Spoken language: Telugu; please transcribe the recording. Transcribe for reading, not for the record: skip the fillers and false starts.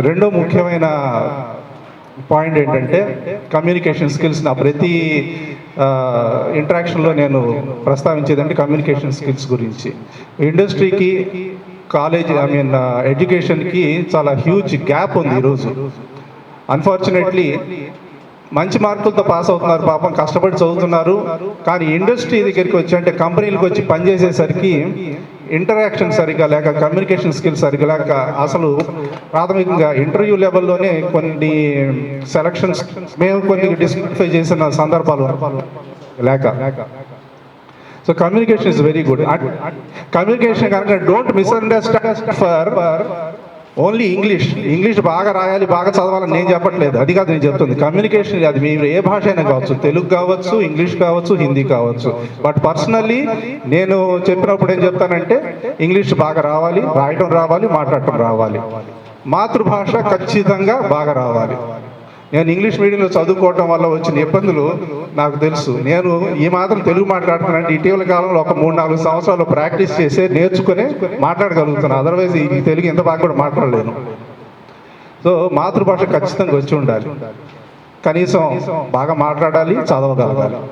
రెండో ముఖ్యమైన పాయింట్ ఏంటంటే కమ్యూనికేషన్ స్కిల్స్. నా ప్రతి ఇంటరాక్షన్లో నేను ప్రస్తావించేదంటే కమ్యూనికేషన్ స్కిల్స్ గురించి. ఇండస్ట్రీకి కాలేజ్ ఎడ్యుకేషన్కి చాలా హ్యూజ్ గ్యాప్ ఉంది ఈరోజు. అన్ఫార్చునేట్లీ మంచి మార్కులతో పాస్ అవుతున్నారు, పాపం కష్టపడి చదువుతున్నారు. కానీ ఇండస్ట్రీ దగ్గరికి వచ్చి అంటే కంపెనీలకు వచ్చి పనిచేసేసరికి ఇంటరాక్షన్ సరిగ్గా లేక, కమ్యూనికేషన్ స్కిల్స్ సరిగ్గా లేక, అసలు ప్రాథమికంగా ఇంటర్వ్యూ లెవెల్లోనే కొన్ని సెలక్షన్స్ మేము కొన్ని డిస్క్వాలిఫై చేసిన సందర్భాలు లేక. So communication is very good. Communication కనుక don't misunderstand for only English బాగా రాయాలి, బాగా చదవాలని నేను చెప్పట్లేదు, అది కాదు నేను చెప్తుంది. కమ్యూనికేషన్ అది మీరు ఏ భాష అయినా కావచ్చు, తెలుగు కావచ్చు, ఇంగ్లీష్ కావచ్చు, హిందీ కావచ్చు. బట్ పర్సనల్లీ నేను చెప్పినప్పుడు ఏం చెప్తానంటే ఇంగ్లీష్ బాగా రావాలి, రాయటం రావాలి, మాట్లాడటం రావాలి, మాతృభాష ఖచ్చితంగా బాగా రావాలి. నేను ఇంగ్లీష్ మీడియంలో చదువుకోవటం వల్ల వచ్చిన ఇబ్బందులు నాకు తెలుసు. నేను ఈ మాత్రం తెలుగు మాట్లాడుతున్నానంటే ఇటీవల కాలంలో ఒక 3-4 సంవత్సరాలు ప్రాక్టీస్ చేసి నేర్చుకుని మాట్లాడగలుగుతాను. అదర్వైజ్ ఈ తెలుగు ఎంత బాగా కూడా మాట్లాడలేను. సో మాతృభాష ఖచ్చితంగా వచ్చి ఉండాలి, కనీసం బాగా మాట్లాడాలి, చదవగలగాలి.